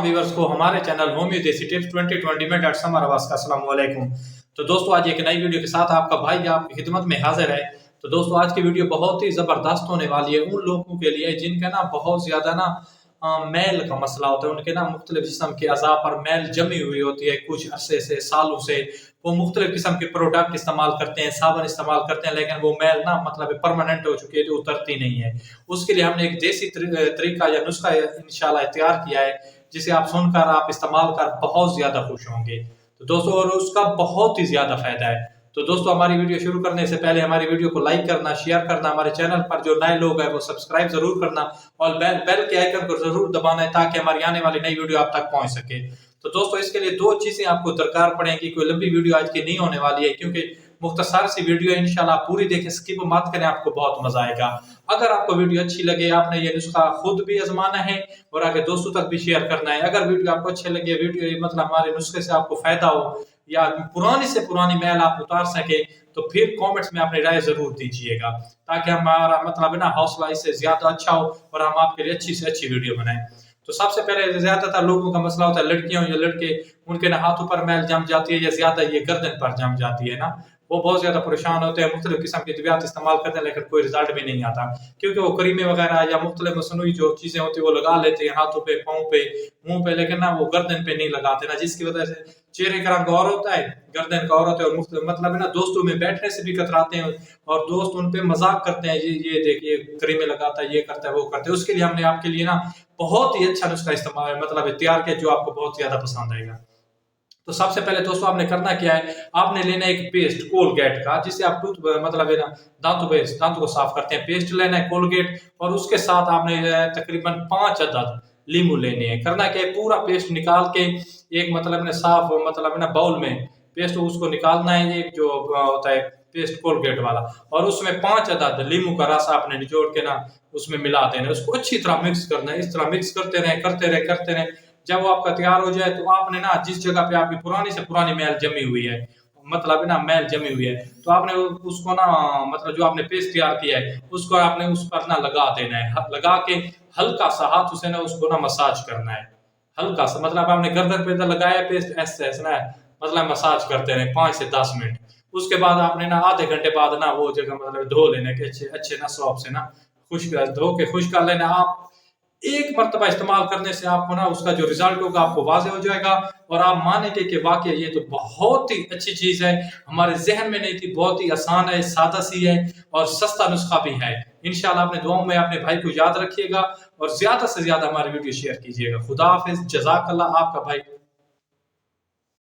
तमाम व्यूअर्स को हमारे चैनल होमियो देसी टिप्स 2020 में डॉक्टर समर अब्बास का अस्सलाम वालेकुम। तो दोस्तों आज एक नई वीडियो के साथ आपका भाई आपकी खिदमत में हाजिर है। तो दोस्तों आज की वीडियो बहुत ही ज़बरदस्त होने वाली है उन लोगों के लिए जिनका ना बहुत ज़्यादा ना मैल का मसला होता है। उनके ना मुख्तलिफ किस्म के अज़ा पर मैल जमी हुई होती है कुछ अरसे से, सालों से। वो मुख्तलिफ किस्म के प्रोडक्ट इस्तेमाल करते हैं, साबुन इस्तेमाल करते हैं, लेकिन वो मैल ना मतलब परमानेंट हो चुकी है, जो उतरती नहीं है। उसके लिए हमने एक देसी तरीका या नुस्खा इंशाल्लाह तैयार किया है, जिसे आप सुनकर आप इस्तेमाल कर बहुत ज़्यादा खुश होंगे। तो दोस्तों और उसका बहुत ही ज़्यादा फ़ायदा है। तो दोस्तों हमारी वीडियो शुरू करने से पहले हमारी वीडियो को लाइक करना, शेयर करना, हमारे चैनल पर जो नए लोग हैं वो सब्सक्राइब जरूर करना और बेल के आइकन को जरूर दबाना है ताकि हमारी आने वाली नई वीडियो आप तक पहुंच सके। तो दोस्तों इसके लिए दो चीजें आपको दरकार पड़ेंगी। कोई लंबी वीडियो आज की नहीं होने वाली है क्योंकि मुख्तसर सी वीडियो इंशाल्लाह पूरी देखें, स्किप मत करें, आपको बहुत मजा आएगा। अगर आपको वीडियो अच्छी लगे, आपने ये नुस्खा खुद भी आजमाना है और आगे दोस्तों तक भी शेयर करना है। अगर वीडियो आपको अच्छे लगे, वीडियो मतलब हमारे नुस्खे से आपको फायदा हो या पुरानी से पुरानी मैल आप उतार सके, तो फिर कमेंट्स में अपनी राय जरूर दीजिएगा ताकि हमारा मतलब ना हौसला इससे ज्यादा अच्छा हो और हम आपके लिए अच्छी से अच्छी वीडियो बनाएं। तो सबसे पहले ज्यादातर लोगों का मसला होता है, लड़कियां या लड़के, उनके ना हाथों पर मैल जम जाती है या ज्यादा ये गर्दन पर जम जाती है ना, वो बहुत ज्यादा परेशान होते हैं, मुख्तलिफ किस्म की दवाइयाँ इस्तेमाल करते हैं लेकिन कोई रिजल्ट भी नहीं आता क्योंकि वो क्रीमें वगैरह या मुख्तलिफ मसनूई जो चीजें होती है वो लगा लेते हैं हाथों पे, पाँव पे, मुंह पे, लेकिन ना वो गर्दन पे नहीं लगाते ना, जिसकी वजह से चेहरे का रंग और होता है, गर्दन का और होता है और मतलब है ना दोस्तों में बैठने से भी कतराते हैं और दोस्त उन पे मजाक करते हैं, ये देखिए क्रीमें लगाता है, ये करता है, वो करता है। उसके लिए हमने आपके लिए ना बहुत ही अच्छा नुस्खा इस्तेमाल मतलब तैयार किया जो आपको बहुत ज्यादा पसंद आएगा। तो सबसे पहले दोस्तों आपने करना क्या है, आपने लेना है एक पेस्ट कोलगेट का, जिससे आप टूथ मतलब है ना दांतों को साफ करते हैं। पेस्ट लेना है कोलगेट और उसके साथ आपने तकरीबन 5 अदद लींबू लेने हैं। करना क्या है, पूरा पेस्ट निकाल के एक मतलब ना साफ मतलब ना बाउल में पेस्ट उसको निकालना है, एक जो होता है पेस्ट कोलगेट वाला, और उसमें 5 अदद लींबू का रस आपने निचोड़ के ना उसमें मिला देना है। उसको अच्छी तरह मिक्स करना है, इस तरह मिक्स करते रहे। जब वो आपका तैयार हो जाए तो आपने ना जिस जगह पे आपकी पुरानी से पुरानी मैल जमी हुई है, मतलब ना मैल जमी हुई है, तो आपने उसको ना मतलब जो आपने पेस्ट तैयार किया है उसको आपने उस पर ना लगा देना है। लगा के हल्का सा हाथ उसे ना उसको ना मसाज करना है, हल्का सा, मतलब आपने गर्दन पे लगाया पेस्ट, ऐसे ऐसे ना मतलब मसाज करते रहे 5 से 10 मिनट। उसके बाद आपने ना आधे घंटे बाद ना वो जगह मतलब धो लेने के अच्छे अच्छे ना सॉप से ना खुश्क धो के खुश कर लेना। आप एक मरतबा इस्तेमाल करने से आपको ना उसका जो रिजल्ट होगा आपको वाज़े हो जाएगा और आप मानेंगे कि वाकई ये तो बहुत ही अच्छी चीज़ है, हमारे जहन में नहीं थी, बहुत ही आसान है, सादा सी है और सस्ता नुस्खा भी है। इंशाल्लाह अपने दुआओं में अपने भाई को याद रखिएगा और ज्यादा से ज्यादा हमारी वीडियो शेयर कीजिएगा। खुदा हाफिज, जज़ाकल्लाह, आपका भाई